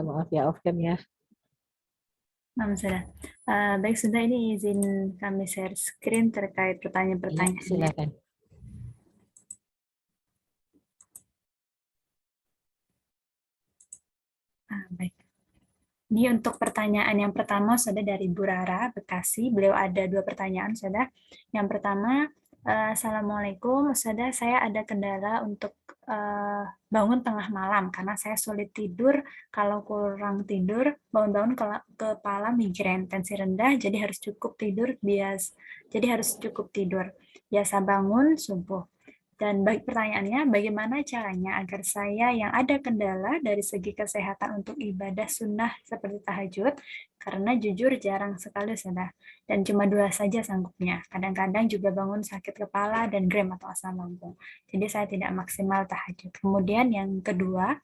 Maaf ya, off cam ya. Sudah. Baik, sudah ini izin kami share screen terkait Iya, pertanyaan-pertanyaannya. silakan. Baik. Ini untuk pertanyaan yang pertama, sudah dari Bu Rara, Bekasi. Beliau ada dua pertanyaan, sudah. Yang pertama, Assalamualaikum, sudah saya ada kendala untuk bangun tengah malam karena saya sulit tidur. Kalau kurang tidur, bangun-bangun kepala migrain, tensi rendah, jadi harus cukup tidur biasa bangun subuh. Dan pertanyaannya, bagaimana caranya agar saya yang ada kendala dari segi kesehatan untuk ibadah sunnah seperti tahajud, karena jujur jarang sekali sudah, dan cuma 2 saja sanggupnya. Kadang-kadang juga bangun sakit kepala dan kram atau asam lambung. Jadi saya tidak maksimal tahajud. Kemudian yang kedua,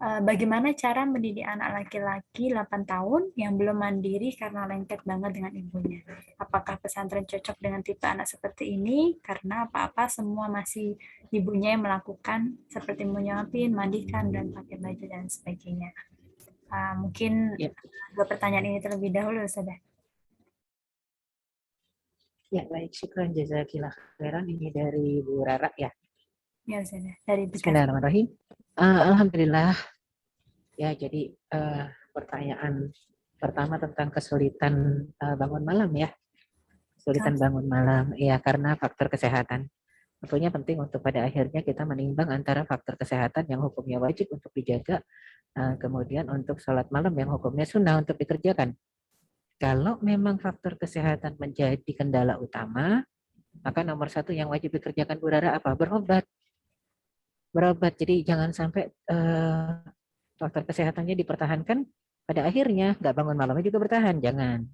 bagaimana cara mendidik anak laki-laki 8 tahun yang belum mandiri karena lengket banget dengan ibunya? Apakah pesantren cocok dengan tipe anak seperti ini? Karena apa-apa semua masih ibunya yang melakukan seperti menyuapin, mandikan, dan pakai baju dan sebagainya. Mungkin Ya, dua pertanyaan ini terlebih dahulu, sudah. ya baik. Syukran jazakillah khairan. Ini dari Bu Rara ya. Ya, sudah. Dari Bekasi. Bismillahirrahmanirrahim. Alhamdulillah. Ya, jadi pertanyaan pertama tentang kesulitan bangun malam ya. Kesulitan bangun malam. Ya, karena faktor kesehatan. Tentunya penting untuk pada akhirnya kita menimbang antara faktor kesehatan yang hukumnya wajib untuk dijaga, kemudian untuk sholat malam yang hukumnya sunnah untuk dikerjakan. Kalau memang faktor kesehatan menjadi kendala utama, maka nomor satu yang wajib dikerjakan Bu Rara apa? Berobat. Berobat. Jadi jangan sampai faktor kesehatannya dipertahankan, pada akhirnya nggak bangun malamnya juga bertahan. Jangan.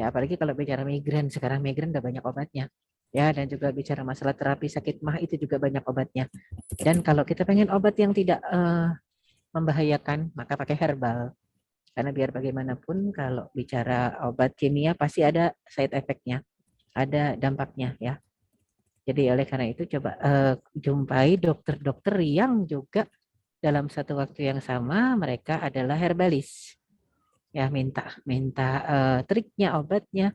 Ya, apalagi kalau bicara migrain, sekarang migrain udah banyak obatnya. Ya, dan juga bicara masalah terapi sakit mah itu juga banyak obatnya. Dan kalau kita pengen obat yang tidak membahayakan, maka pakai herbal. Karena biar bagaimanapun kalau bicara obat kimia pasti ada side effect-nya, ada dampaknya ya. Jadi oleh karena itu coba jumpai dokter-dokter yang juga dalam satu waktu yang sama mereka adalah herbalis. Ya, minta minta triknya, obatnya,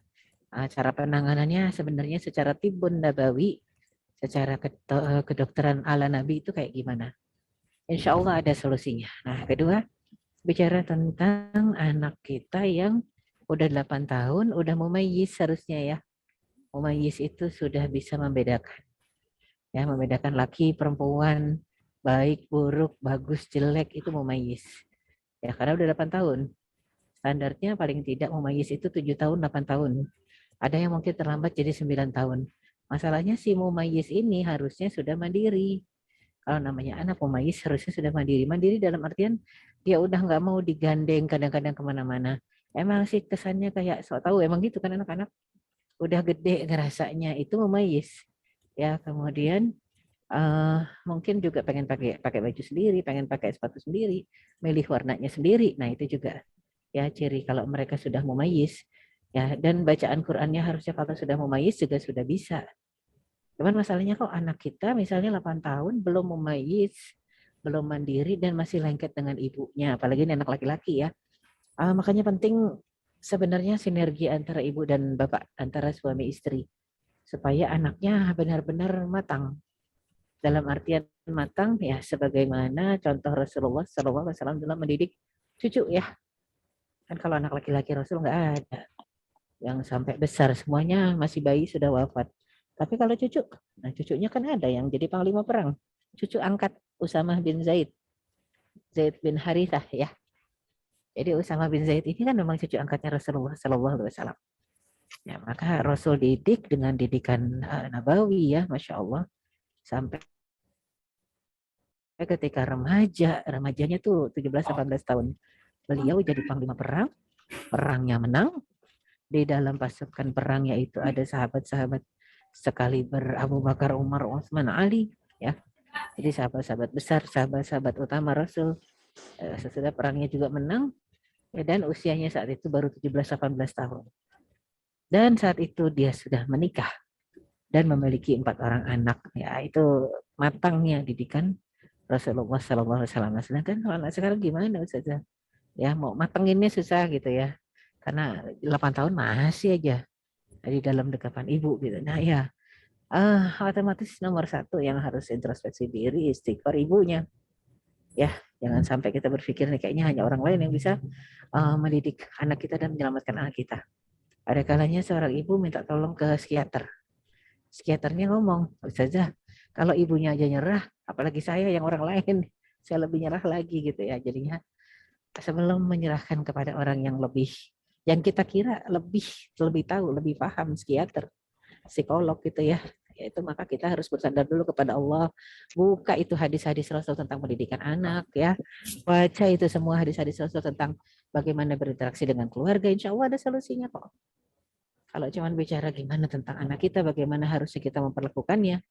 cara penanganannya sebenarnya secara tibun nabawi, secara kedokteran ala Nabi itu kayak gimana. Insya Allah ada solusinya. Nah, kedua, bicara tentang anak kita yang udah 8 tahun, udah mumayyiz harusnya ya. Mumayyiz itu sudah bisa membedakan. Ya, membedakan laki, perempuan, baik, buruk, bagus, jelek, itu mumayyiz. Ya, karena udah 8 tahun. Standarnya paling tidak mumayyiz itu 7 tahun, 8 tahun. Ada yang mungkin terlambat jadi 9 tahun. Masalahnya si mumayyiz ini harusnya sudah mandiri. Kalau namanya anak mumayyiz harusnya sudah mandiri. Mandiri dalam artian dia udah nggak mau digandeng kadang-kadang kemana-mana. Emang sih kesannya kayak sok tahu, emang gitu kan anak-anak udah gede ngerasanya itu mumayyiz. Ya, kemudian mungkin juga pengen pakai pakai baju sendiri, pengen pakai sepatu sendiri, milih warnanya sendiri. Nah, itu juga ya ciri kalau mereka sudah mumayyiz. Ya, dan bacaan Qur'annya harusnya kalau sudah mumayyiz juga sudah bisa. Cuman masalahnya kok anak kita misalnya 8 tahun belum mumayyiz, belum mandiri dan masih lengket dengan ibunya, apalagi ini anak laki-laki ya. Makanya penting sebenarnya sinergi antara ibu dan bapak, antara suami istri, supaya anaknya benar-benar matang. Dalam artian matang ya sebagaimana contoh Rasulullah SAW dalam mendidik cucu ya. Kan kalau anak laki-laki Rasul nggak ada yang sampai besar, semuanya masih bayi sudah wafat. Tapi kalau cucu, nah cucunya kan ada yang jadi panglima perang. Cucu angkat Usamah bin Zaid, Zaid bin Harithah ya. Jadi Usamah bin Zaid ini kan memang cucu angkatnya Rasulullah Sallallahu Alaihi Wasallam. Ya, maka Rasul didik dengan didikan Nabawi ya, Masya Allah. Sampai ketika remajanya tuh 17-18 tahun. Beliau jadi panglima perang, perangnya menang. Di dalam pasukan perangnya itu ada sahabat-sahabat sekali Abu Bakar, Umar, Utsman, Ali ya. Jadi sahabat-sahabat besar, sahabat-sahabat utama Rasul. Sesudah perangnya juga menang ya, dan usianya saat itu baru 17-18 tahun. Dan saat itu dia sudah menikah dan memiliki 4 orang anak. Ya, itu matangnya didikan Rasulullah SAW. Sedangkan kalau anak sekarang gimana Ustazah? Ya mau matenginnya susah gitu ya, karena 8 tahun masih aja di dalam dekapan ibu gitu. Nah ya, otomatis nomor satu yang harus introspeksi diri, istighfar ibunya. Ya, jangan sampai kita berpikir nih kayaknya hanya orang lain yang bisa mendidik anak kita dan menyelamatkan anak kita. Ada kalanya seorang ibu minta tolong ke psikiater. Psikiaternya ngomong, saja kalau ibunya aja nyerah, apalagi saya yang orang lain, saya lebih nyerah lagi gitu ya. Jadinya sebelum menyerahkan kepada orang yang lebih, yang kita kira lebih lebih tahu, lebih paham, psikiater, psikolog gitu ya, yaitu maka kita harus bersandar dulu kepada Allah. Buka itu hadis-hadis Rasul tentang pendidikan anak ya, baca itu semua hadis-hadis Rasul tentang bagaimana berinteraksi dengan keluarga. Insya Allah ada solusinya kok. Kalau cuma bicara gimana tentang anak kita, bagaimana harusnya kita memperlakukannya,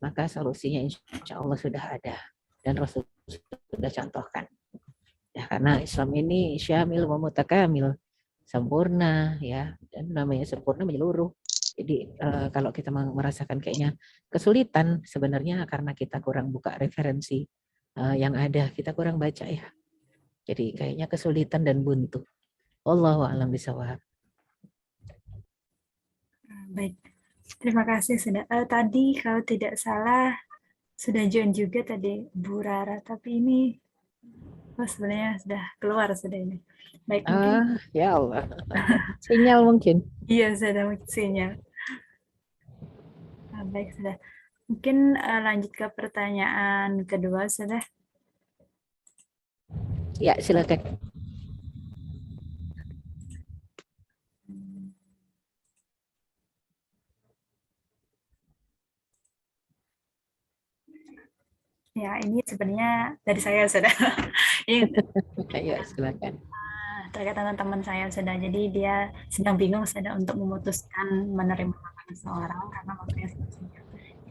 maka solusinya insya Allah sudah ada dan Rasul sudah contohkan. Ya, karena Islam ini syamil wa mutakamil, sempurna ya, dan namanya sempurna menyeluruh. Jadi kalau kita merasakan kayaknya kesulitan, sebenarnya karena kita kurang buka referensi yang ada, kita kurang baca ya. Jadi kayaknya kesulitan dan buntu. Wallahu a'lam bishawab. Baik, terima kasih sudah. Tadi kalau tidak salah sudah join juga tadi Bu Rara, tapi ini sebenarnya sudah keluar sudah ini. Baik, mungkin Ya Allah. Sinyal mungkin. iya sudah sinyal. Baik sudah. Mungkin lanjut ke pertanyaan kedua sudah. Ya, silakan. Ya, ini sebenarnya dari saya sudah. Ini Ya, silakan. terkait dengan teman saya sudah. Jadi dia sedang bingung sudah untuk memutuskan menerima lamaran seseorang karena waktunya sudah singkat.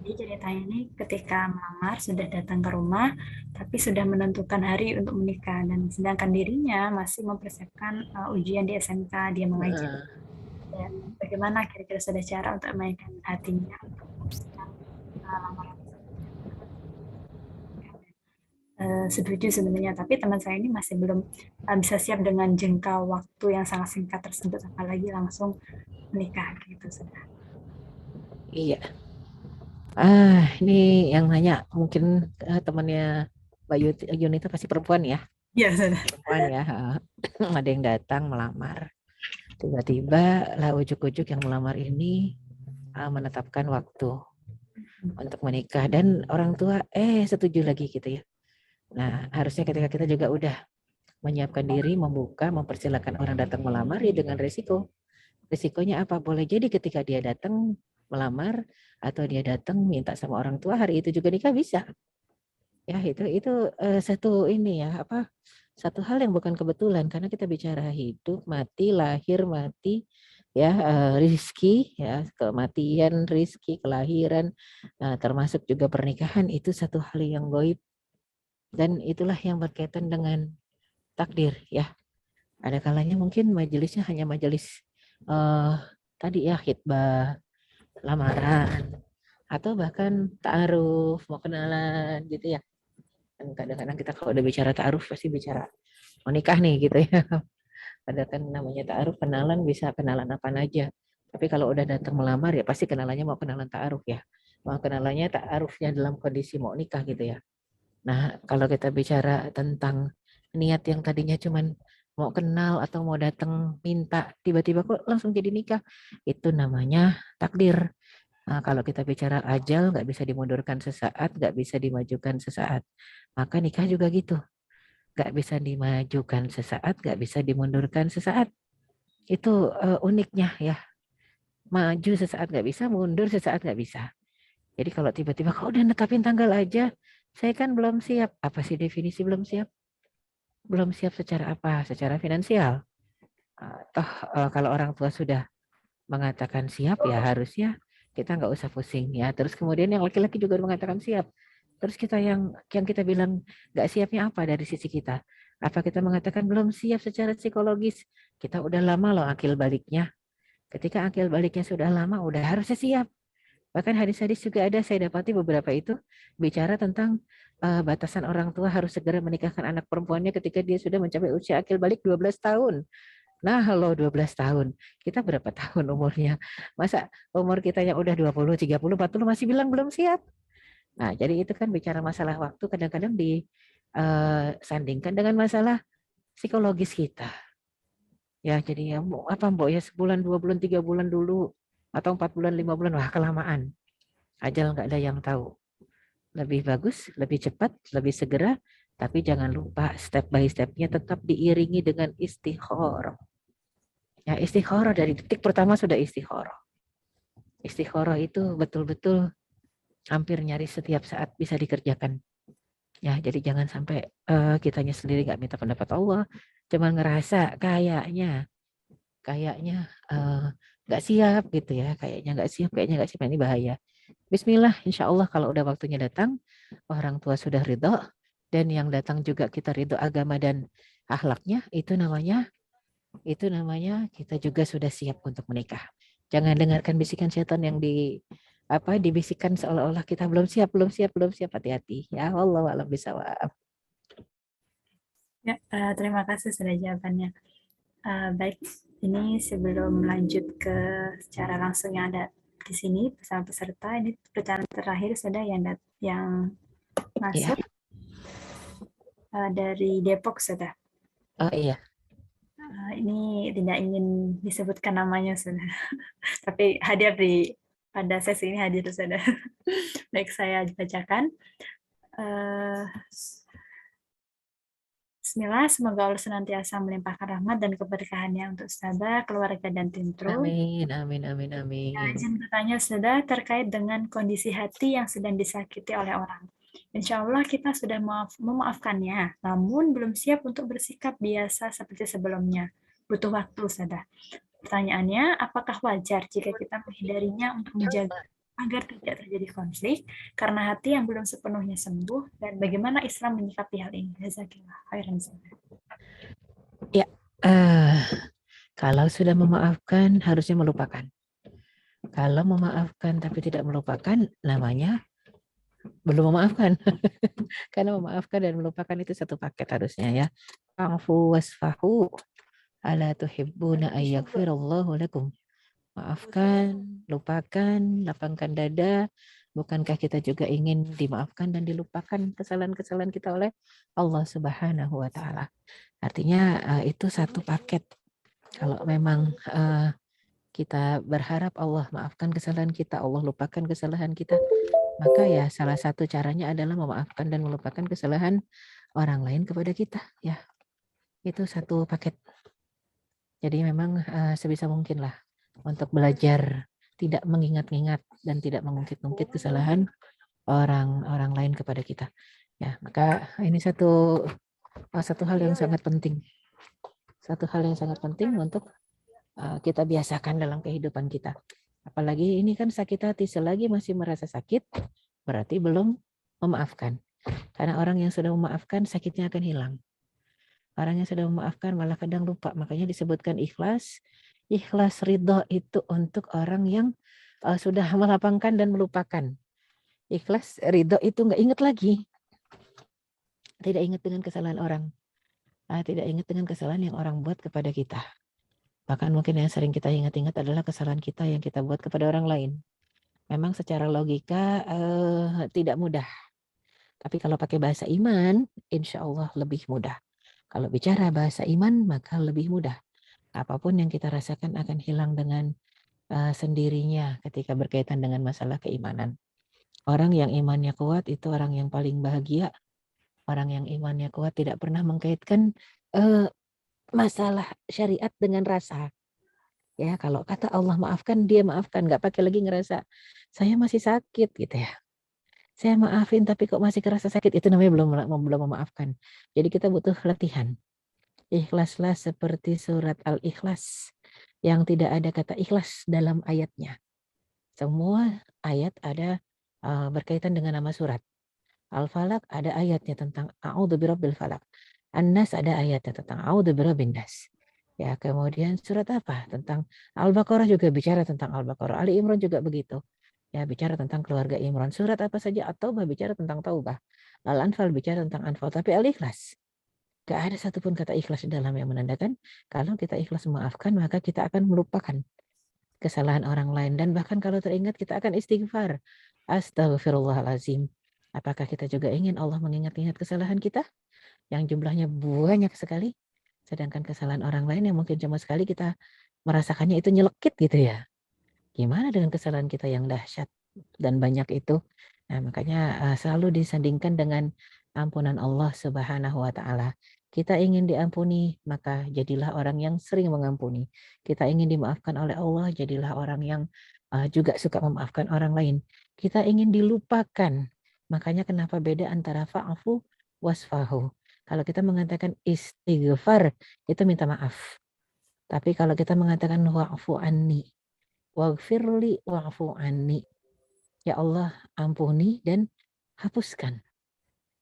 Jadi ceritanya ini ketika melamar sudah datang ke rumah, tapi sudah menentukan hari untuk menikah dan sedangkan dirinya masih mempersiapkan ujian di SMK, dia mengajar. Dan bagaimana kira-kira sudah cara untuk memainkan hatinya untuk memutuskan lamaran setuju sebenarnya, tapi teman saya ini masih belum bisa siap dengan jangka waktu yang sangat singkat tersebut, apalagi langsung menikah gitu sudah. Iya. Ini yang nanya mungkin temannya Mbak Yunita pasti perempuan ya. Iya sudah. Perempuan ya. Ada yang datang melamar. Tiba-tiba lah ujuk-ujuk yang melamar ini menetapkan waktu untuk menikah dan orang tua setuju lagi gitu ya. Nah, harusnya ketika kita juga udah menyiapkan diri, membuka, mempersilahkan orang datang melamar ya dengan resiko. Risikonya apa? Boleh jadi ketika dia datang melamar atau dia datang minta sama orang tua hari itu juga nikah bisa. Ya itu satu ini ya apa? Satu hal yang bukan kebetulan karena kita bicara hidup, mati, lahir, mati, ya rizki, ya kematian, rizki, kelahiran, termasuk juga pernikahan itu satu hal yang gaib dan itulah yang berkaitan dengan takdir ya. Ada kalanya mungkin majelisnya hanya majelis tadi ya khitbah, lamaran, atau bahkan ta'aruf, mau kenalan gitu ya. Dan kadang-kadang kita kalau udah bicara ta'aruf pasti bicara mau nikah nih gitu ya. Padahal kan namanya ta'aruf kenalan bisa kenalan apa aja. Tapi kalau udah datang melamar ya pasti kenalannya mau kenalan ta'aruf ya. Mau kenalannya ta'arufnya dalam kondisi mau nikah gitu ya. Nah, kalau kita bicara tentang niat yang tadinya cuman mau kenal atau mau datang minta, tiba-tiba kok langsung jadi nikah, itu namanya takdir. Nah, kalau kita bicara ajal, nggak bisa dimundurkan sesaat, nggak bisa dimajukan sesaat. Maka nikah juga gitu. Nggak bisa dimajukan sesaat, nggak bisa dimundurkan sesaat. Itu uniknya ya. Maju sesaat nggak bisa, mundur sesaat nggak bisa. Jadi kalau tiba-tiba kok udah netapin tanggal aja, saya kan belum siap. Apa sih definisi belum siap? Belum siap secara apa? Secara finansial. Toh kalau orang tua sudah mengatakan siap ya harusnya kita nggak usah pusing ya. Terus kemudian yang laki-laki juga mengatakan siap. Terus kita yang kita bilang nggak siapnya apa dari sisi kita? Apa kita mengatakan belum siap secara psikologis? Kita udah lama loh akil baliknya. Ketika akil baliknya sudah lama, udah harusnya siap. Bahkan hadis-hadis juga ada, saya dapati beberapa itu bicara tentang batasan orang tua harus segera menikahkan anak perempuannya ketika dia sudah mencapai usia akil balik 12 tahun. Nah, halo 12 tahun. Kita berapa tahun umurnya? Masa umur kita yang udah 20, 30, 40 masih bilang belum siap? Nah, jadi itu kan bicara masalah waktu kadang-kadang disandingkan dengan masalah psikologis kita. Ya, jadi ya apa mbok ya sebulan, 2 bulan, 3 bulan dulu atau 4 bulan, 5 bulan, wah kelamaan. Ajal nggak ada yang tahu. Lebih bagus, lebih cepat, lebih segera, tapi jangan lupa step by step-nya tetap diiringi dengan istikharah. Ya, istikharah dari detik pertama sudah istikharah. Istikharah itu betul-betul hampir nyaris setiap saat bisa dikerjakan. Ya, jadi jangan sampai kitanya sendiri nggak minta pendapat Allah, cuma ngerasa kayaknya nggak siap gitu ya, kayaknya nggak siap, ini bahaya. Bismillah, insya Allah kalau udah waktunya datang, orang tua sudah ridho, dan yang datang juga kita ridho agama dan akhlaknya, itu namanya kita juga sudah siap untuk menikah. Jangan dengarkan bisikan setan yang dibisikkan seolah-olah kita belum siap, belum siap, belum siap. Hati-hati. Ya Allah alam bisawab. Ya, terima kasih sudah jawabannya. Baik, ini sebelum lanjut ke secara langsung yang ada di sini bersama peserta, ini pertanyaan terakhir sudah yang Ya. masuk dari Depok sudah. Oh iya. Ini tidak ingin disebutkan namanya sudah, tapi pada sesi ini hadir sudah. Baik, saya bacakan. Bismillah, semoga Allah senantiasa melimpahkan rahmat dan keberkahannya untuk Ustazah, keluarga, dan tim Tru. Amin, amin, amin, amin. Izin bertanya Ustazah terkait dengan kondisi hati yang sedang disakiti oleh orang. Insya Allah kita sudah memaafkannya, namun belum siap untuk bersikap biasa seperti sebelumnya. Butuh waktu, Ustazah. Pertanyaannya, apakah wajar jika kita menghindarinya untuk menjaga agar tidak terjadi konflik karena hati yang belum sepenuhnya sembuh, dan bagaimana Islam menyikapi hal ini? Jazakillah khairan. Ya, kalau sudah memaafkan harusnya melupakan. Kalau memaafkan tapi tidak melupakan, namanya belum memaafkan. Karena memaafkan dan melupakan itu satu paket harusnya ya. Fa'fu wasfahu ala tuhibbuna ayyaghfirallahu lakum. Maafkan, lupakan, lapangkan dada. Bukankah kita juga ingin dimaafkan dan dilupakan kesalahan-kesalahan kita oleh Allah Subhanahu wa taala. Artinya itu satu paket. Kalau memang kita berharap Allah maafkan kesalahan kita, Allah lupakan kesalahan kita, maka ya salah satu caranya adalah memaafkan dan melupakan kesalahan orang lain kepada kita. Ya, itu satu paket. Jadi memang sebisa mungkin lah untuk belajar tidak mengingat-ingat dan tidak mengungkit-ungkit kesalahan orang lain kepada kita. Ya, maka ini satu hal yang sangat penting. Satu hal yang sangat penting untuk kita biasakan dalam kehidupan kita. Apalagi ini kan sakit hati, selagi masih merasa sakit, berarti belum memaafkan. Karena orang yang sudah memaafkan, sakitnya akan hilang. Orang yang sudah memaafkan malah kadang lupa. Makanya disebutkan ikhlas. Ikhlas ridho itu untuk orang yang sudah melapangkan dan melupakan. Ikhlas ridho itu nggak ingat lagi. Tidak ingat dengan kesalahan orang. Tidak ingat dengan kesalahan yang orang buat kepada kita. Bahkan mungkin yang sering kita ingat-ingat adalah kesalahan kita yang kita buat kepada orang lain. Memang secara logika tidak mudah. Tapi kalau pakai bahasa iman, insya Allah lebih mudah. Kalau bicara bahasa iman, maka lebih mudah. Apapun yang kita rasakan akan hilang dengan sendirinya ketika berkaitan dengan masalah keimanan. Orang yang imannya kuat itu orang yang paling bahagia. Orang yang imannya kuat tidak pernah mengkaitkan masalah syariat dengan rasa. Ya, kalau kata Allah maafkan, dia maafkan. Nggak pakai lagi ngerasa, saya masih sakit gitu ya. Saya maafin tapi kok masih kerasa sakit. Itu namanya belum memaafkan. Jadi kita butuh latihan. Ikhlaslah seperti surat Al-Ikhlas yang tidak ada kata ikhlas dalam ayatnya. Semua ayat ada berkaitan dengan nama surat. Al-Falaq ada ayatnya tentang A'udzu birabbil falaq. An-Nas ada ayatnya tentang A'udzu birabbin nas. Ya, kemudian surat apa? Tentang Al-Baqarah juga bicara tentang Al-Baqarah. Ali Imran juga begitu. Ya, bicara tentang keluarga Imran. Surat apa saja? At-Taubah bicara tentang taubah. Al-Anfal bicara tentang Anfal, tapi Al-Ikhlas. Gak ada satupun kata ikhlas di dalam yang menandakan kalau kita ikhlas memaafkan, maka kita akan melupakan kesalahan orang lain. Dan bahkan kalau teringat kita akan istighfar. Astagfirullahalazim. Apakah kita juga ingin Allah mengingat-ingat kesalahan kita yang jumlahnya banyak sekali? Sedangkan kesalahan orang lain yang mungkin cuma sekali kita merasakannya itu nyelekit gitu ya. Gimana dengan kesalahan kita yang dahsyat dan banyak itu? Nah, makanya selalu disandingkan dengan ampunan Allah Subhanahu wa taala. Kita ingin diampuni, maka jadilah orang yang sering mengampuni. Kita ingin dimaafkan oleh Allah, jadilah orang yang juga suka memaafkan orang lain. Kita ingin dilupakan. Makanya kenapa beda antara fa'fu wasfahu. Kalau kita mengatakan istighfar, itu minta maaf. Tapi kalau kita mengatakan wa'fu anni, waghfirli wa'fu anni. Ya Allah, ampuni dan hapuskan.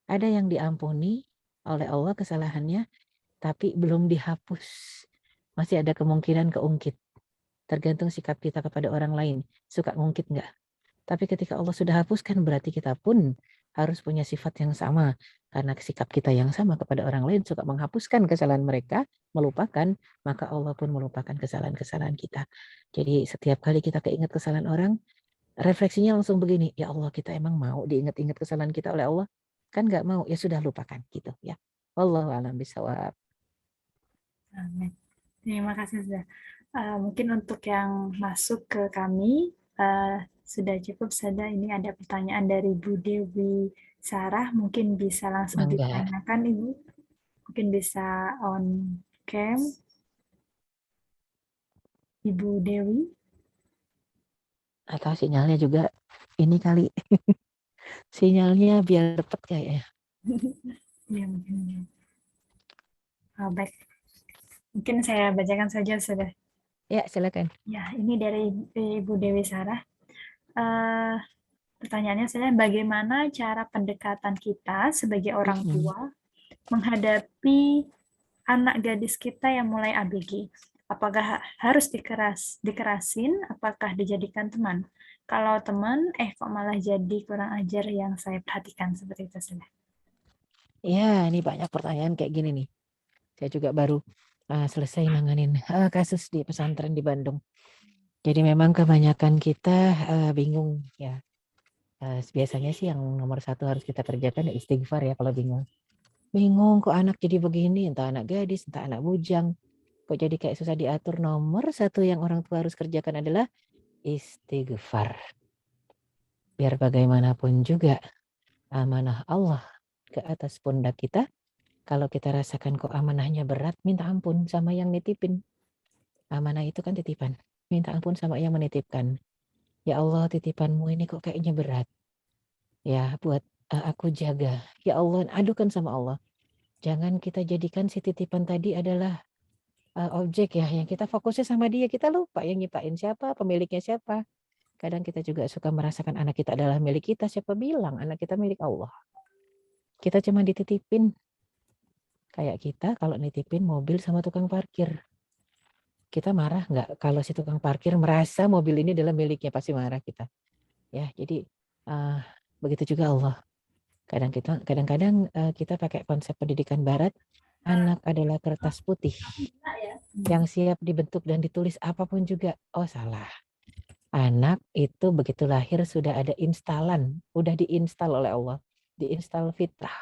Ada yang diampuni oleh Allah kesalahannya, tapi belum dihapus. Masih ada kemungkinan keungkit. Tergantung sikap kita kepada orang lain. Suka ngungkit enggak? Tapi ketika Allah sudah hapuskan, berarti kita pun harus punya sifat yang sama. Karena sikap kita yang sama kepada orang lain suka menghapuskan kesalahan mereka, melupakan, maka Allah pun melupakan kesalahan-kesalahan kita. Jadi setiap kali kita keingat kesalahan orang, refleksinya langsung begini, ya Allah, kita emang mau diingat-ingat kesalahan kita oleh Allah? Kan nggak mau, ya sudah lupakan gitu ya. Wallahu a'lam bishawab. Amin. Terima kasih sudah. Mungkin untuk yang masuk ke kami sudah cukup saja. Ini ada pertanyaan dari Bu Dewi Sarah. Mungkin bisa langsung Mangga. ditanyakan Ibu. Mungkin bisa on cam. Ibu Dewi. Atau sinyalnya juga ini kali. Sinyalnya biar cepet kayaknya. Ya, mungkin. Baik. Mungkin saya bacakan saja sudah. Ya, silakan. Ya, ini dari Ibu Dewi Sarah. Pertanyaannya adalah bagaimana cara pendekatan kita sebagai orang tua menghadapi anak gadis kita yang mulai ABG? Apakah harus dikerasin? Apakah dijadikan teman? Kalau teman, kok malah jadi kurang ajar yang saya perhatikan seperti itu sudah. Ya, ini banyak pertanyaan kayak gini nih. Saya juga baru selesai nanganin kasus di pesantren di Bandung. Jadi memang kebanyakan kita bingung ya. Biasanya sih yang nomor satu harus kita kerjakan ya istighfar ya kalau bingung. Bingung kok anak jadi begini, entah anak gadis, entah anak bujang. Kok jadi kayak susah diatur. Nomor satu yang orang tua harus kerjakan adalah istighfar. Biar bagaimanapun juga amanah Allah ke atas pundak kita. Kalau kita rasakan kok amanahnya berat, minta ampun sama yang nitipin. Amanah itu kan titipan. Minta ampun sama yang menitipkan. Ya Allah, titipanmu ini kok kayaknya berat. Ya, buat aku jaga. Ya Allah, adukan sama Allah. Jangan kita jadikan si titipan tadi adalah objek ya, yang kita fokusnya sama dia. Kita lupa yang nyiptain siapa, pemiliknya siapa. Kadang kita juga suka merasakan anak kita adalah milik kita. Siapa bilang anak kita milik Allah? Kita cuma dititipin. Kayak kita kalau nitipin mobil sama tukang parkir. Kita marah nggak kalau si tukang parkir merasa mobil ini adalah miliknya? Pasti marah kita. Ya, jadi begitu juga Allah. Kadang-kadang kita pakai konsep pendidikan Barat, anak adalah kertas putih yang siap dibentuk dan ditulis apapun juga. Oh, salah. Anak itu begitu lahir sudah ada instalan, udah diinstal oleh Allah, diinstal fitrah.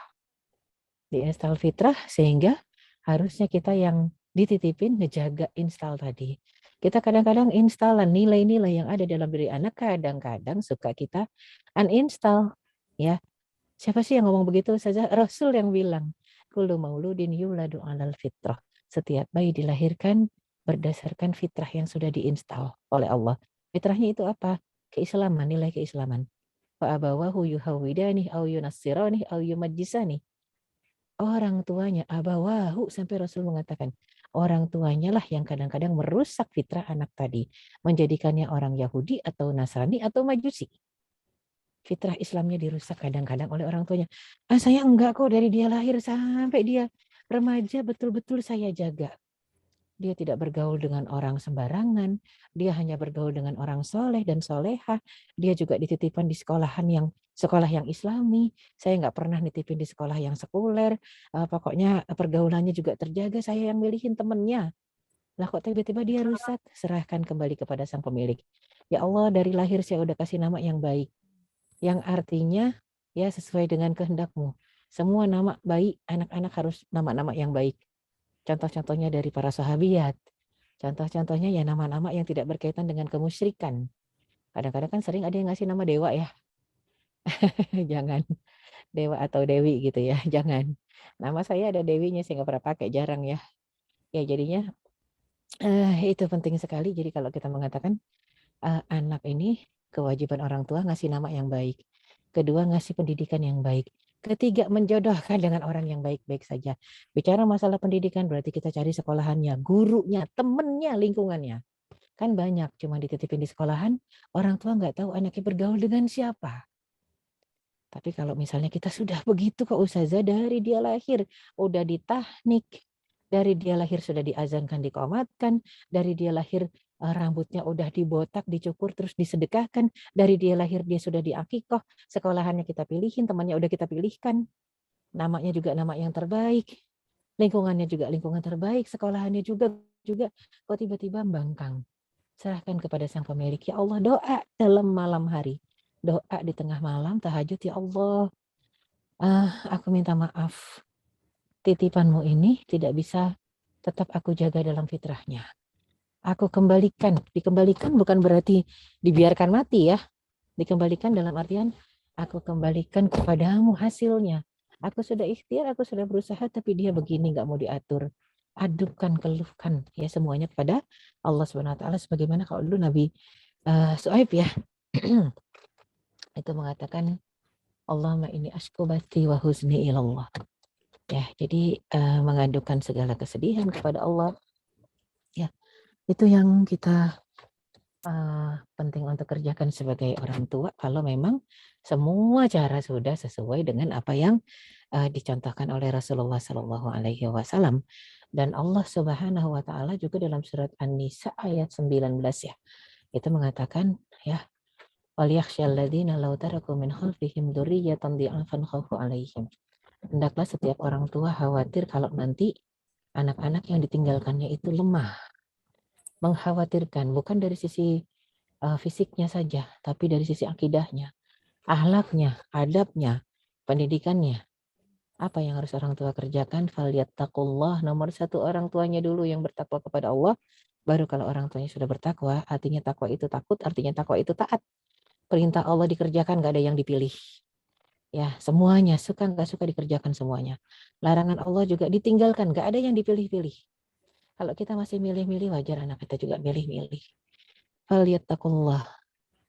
Diinstal fitrah sehingga harusnya kita yang dititipin ngejaga install tadi. Kita kadang-kadang instalan nilai-nilai yang ada dalam diri anak, kadang-kadang suka kita uninstall. Ya, siapa sih yang ngomong begitu saja? Rasul yang bilang, kullu mauludin yuladu alal fitrah. Setiap bayi dilahirkan berdasarkan fitrah yang sudah diinstal oleh Allah. Fitrahnya itu apa? Keislaman, nilai keislaman. Fa abawahu yuhawidani au yunassirani au yumajjisani. Orang tuanya abawahu, sampai Rasul mengatakan orang tuanya lah yang kadang-kadang merusak fitrah anak tadi, menjadikannya orang Yahudi atau Nasrani atau Majusi. Fitrah Islamnya dirusak kadang-kadang oleh orang tuanya. Saya enggak kok, dari dia lahir sampai dia remaja betul-betul saya jaga. dia tidak bergaul dengan orang sembarangan, dia hanya bergaul dengan orang soleh dan soleha, dia juga dititipkan di sekolah yang islami, saya nggak pernah nitipin di sekolah yang sekuler, pokoknya pergaulannya juga terjaga, saya yang milihin temennya. Lah kok tiba-tiba dia rusak? Serahkan kembali kepada sang pemilik. Ya Allah, dari lahir saya udah kasih nama yang baik. Yang artinya ya sesuai dengan kehendak-Mu. Semua nama baik, anak-anak harus nama-nama yang baik. Contoh-contohnya dari para sahabiat. Contoh-contohnya ya nama-nama yang tidak berkaitan dengan kemusyrikan. Kadang-kadang kan sering ada yang ngasih nama dewa ya. Jangan. Dewa atau dewi gitu ya. Jangan. Nama saya ada dewinya, saya nggak pernah pakai, jarang ya. Ya jadinya itu penting sekali. Jadi kalau kita mengatakan anak ini kewajiban orang tua ngasih nama yang baik. Kedua, ngasih pendidikan yang baik. Ketiga, menjodohkan dengan orang yang baik-baik saja. Bicara masalah pendidikan berarti kita cari sekolahannya, gurunya, temennya, lingkungannya. Kan banyak, cuma dititipin di sekolahan, orang tua nggak tahu anaknya bergaul dengan siapa. Tapi kalau misalnya kita sudah begitu kok Ustazah, dari dia lahir udah ditahnik, dari dia lahir sudah diazankan, dikomatkan, dari dia lahir rambutnya udah dibotak, dicukur, terus disedekahkan, dari dia lahir dia sudah diakikoh, sekolahannya kita pilihin, temannya udah kita pilihkan, namanya juga nama yang terbaik, lingkungannya juga lingkungan terbaik, sekolahannya juga kok tiba-tiba bangkang. Serahkan kepada sang pemilik. Ya Allah, doa dalam malam hari. Doa di tengah malam, tahajud, ya Allah, aku minta maaf. Titipanmu ini tidak bisa tetap aku jaga dalam fitrahnya. Aku kembalikan. Dikembalikan bukan berarti dibiarkan mati ya. Dikembalikan dalam artian aku kembalikan kepadamu hasilnya. Aku sudah ikhtiar, aku sudah berusaha, tapi dia begini, nggak mau diatur. Adukan, keluhkan ya semuanya kepada Allah Subhanahu Wa Taala. Sebagaimana kalau dulu Nabi Su'aib ya, itu mengatakan Allahumma ini ashkubati wa huzni ilallah. Ya, jadi mengadukan segala kesedihan kepada Allah. Ya, itu yang kita penting untuk kerjakan sebagai orang tua kalau memang semua cara sudah sesuai dengan apa yang dicontohkan oleh Rasulullah Shallallahu Alaihi Wasallam. Dan Allah Subhanahu Wa Taala juga dalam surat An-Nisa ayat 19 ya, itu mengatakan ya, waliyakhsyalladzina law taraku min khalfihim dzurriyyatan dhi'afan khafu 'alaihim. Hendaklah setiap orang tua khawatir kalau nanti anak-anak yang ditinggalkannya itu lemah. Mengkhawatirkan bukan dari sisi fisiknya saja, tapi dari sisi akidahnya, akhlaknya, adabnya, pendidikannya. Apa yang harus orang tua kerjakan? Falyattaqullah, nomor satu orang tuanya dulu yang bertakwa kepada Allah. Baru kalau orang tuanya sudah bertakwa, artinya takwa itu takut, artinya takwa itu taat. Perintah Allah dikerjakan, gak ada yang dipilih. Ya, semuanya, suka nggak suka dikerjakan semuanya. Larangan Allah juga ditinggalkan, gak ada yang dipilih-pilih. Kalau kita masih milih-milih, wajar anak kita juga milih-milih. Falyattaqullah,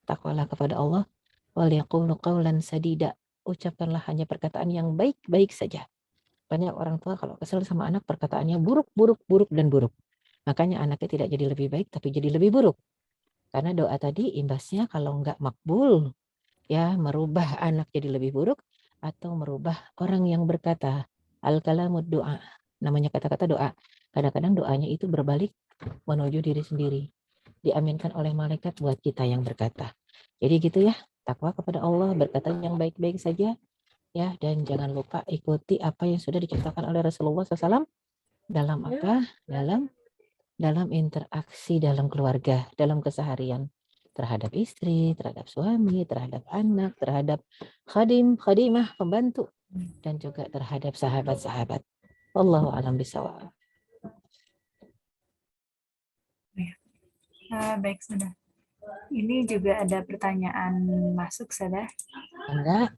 takwalah kepada Allah. Walyaqulu qawlan sadida, ucapkanlah hanya perkataan yang baik-baik saja. Banyak orang tua kalau kesel sama anak perkataannya buruk, buruk, buruk, dan buruk. Makanya anaknya tidak jadi lebih baik, tapi jadi lebih buruk. Karena doa tadi imbasnya kalau nggak makbul, ya merubah anak jadi lebih buruk, atau merubah orang yang berkata. Al-kalamud doa, namanya kata-kata doa. Kadang-kadang doanya itu berbalik menuju diri sendiri. Diaminkan oleh malaikat buat kita yang berkata. Jadi gitu ya, takwa kepada Allah, berkata yang baik-baik saja, ya, dan jangan lupa ikuti apa yang sudah diceritakan oleh Rasulullah SAW dalam apa? Dalam interaksi dalam keluarga, dalam keseharian terhadap istri, terhadap suami, terhadap anak, terhadap khadim, khadimah, pembantu, dan juga terhadap sahabat-sahabat. Wallahu a'lam bishawab. Baik, sudah. Ini juga ada pertanyaan masuk, sudah. Enggak.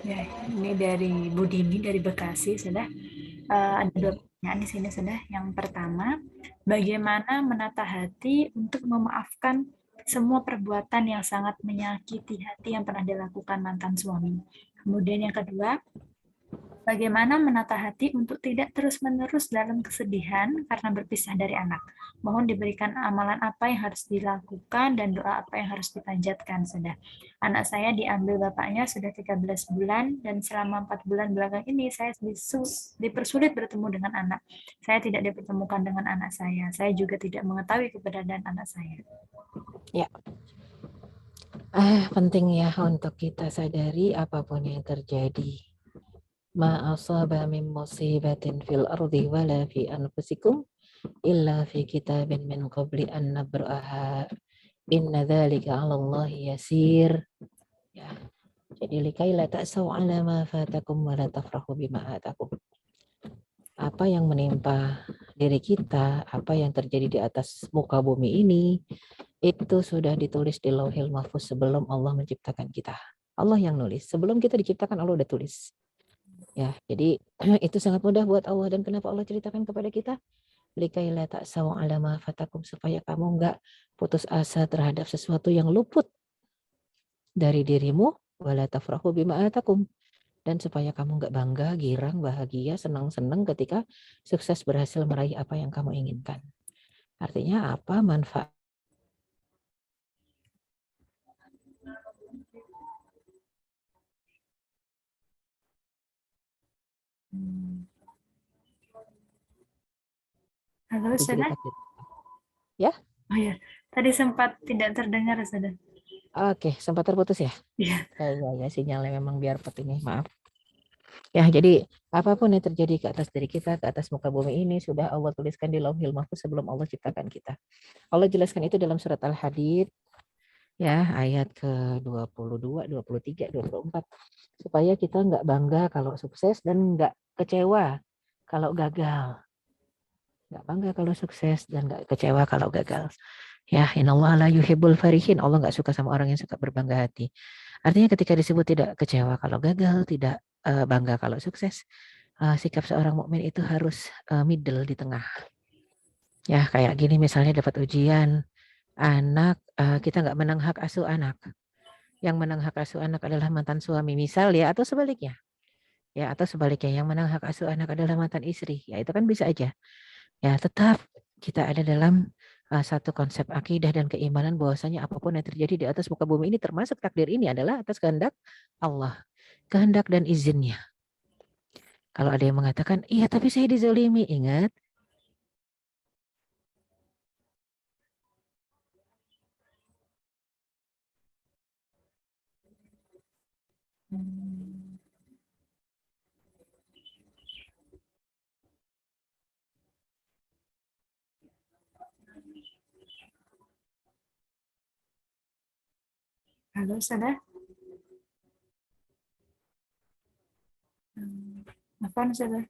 Ya, ini dari Bu Dini dari Bekasi, sudah. Ada dua pertanyaan di sini, sudah. Yang pertama, bagaimana menata hati untuk memaafkan semua perbuatan yang sangat menyakiti hati yang pernah dilakukan mantan suami. Kemudian yang kedua, Bagaimana menata hati untuk tidak terus-menerus dalam kesedihan karena berpisah dari anak? Mohon diberikan amalan apa yang harus dilakukan dan doa apa yang harus dipanjatkan. Sudah. Anak saya diambil bapaknya sudah 13 bulan dan selama 4 bulan belakang ini saya dipersulit bertemu dengan anak. Saya tidak dipertemukan dengan anak saya. Saya juga tidak mengetahui keberadaan anak saya. Ya, penting ya untuk kita sadari apapun yang terjadi. Ma asaba min musibatin fil ardi wala fi anfusikum illa fi kitabin min qabli an nabra'aha. Inna dzalika 'ala Allah yasir. Ya. Jadi likai la ta'sau 'ala ma fatakum wa la tafrahu bima atakum. Apa yang menimpa diri kita, apa yang terjadi di atas muka bumi ini, itu sudah ditulis di Lauhil Mahfuz sebelum Allah menciptakan kita. Allah yang nulis. Sebelum kita diciptakan Allah udah tulis. Ya, jadi itu sangat mudah buat Allah. Dan kenapa Allah ceritakan kepada kita? Likai la ta'sau 'ala ma fatakum, supaya kamu enggak putus asa terhadap sesuatu yang luput dari dirimu, wala tafrahu bima atakum, dan supaya kamu enggak bangga, girang, bahagia, senang-senang ketika sukses berhasil meraih apa yang kamu inginkan. Artinya apa manfaat? Halo, Sada? Ya? Oh ya, tadi sempat tidak terdengar, Sada. Oke, sempat terputus ya? Iya. Ya, sinyalnya memang biar ini, maaf. Ya, jadi apapun yang terjadi ke atas diri kita, ke atas muka bumi ini, sudah Allah tuliskan di Lauhil Mahfuz sebelum Allah ciptakan kita. Allah jelaskan itu dalam surat Al-Hadid, ya, ayat ke-22, 23, 24. Supaya kita nggak bangga kalau sukses dan nggak kecewa kalau gagal. Nggak bangga kalau sukses dan nggak kecewa kalau gagal. Ya, innallaha la yuhibbul farihin. Allah nggak suka sama orang yang suka berbangga hati. Artinya ketika disebut tidak kecewa kalau gagal, tidak bangga kalau sukses, sikap seorang mukmin itu harus middle di tengah. Ya, kayak gini misalnya dapat ujian, anak, kita nggak menang hak asuh anak. Yang menang hak asuh anak adalah mantan suami misal ya, atau sebaliknya. Ya, atau sebaliknya yang menang hak asuh anak adalah mantan istri. Ya, itu kan bisa aja. Ya, tetap kita ada dalam satu konsep akidah dan keimanan bahwasanya apapun yang terjadi di atas muka bumi ini termasuk takdir ini adalah atas kehendak Allah. Kehendak dan izinnya. Kalau ada yang mengatakan, iya tapi saya dizolimi. Ingat, Halo, Sada? Apa, Sada?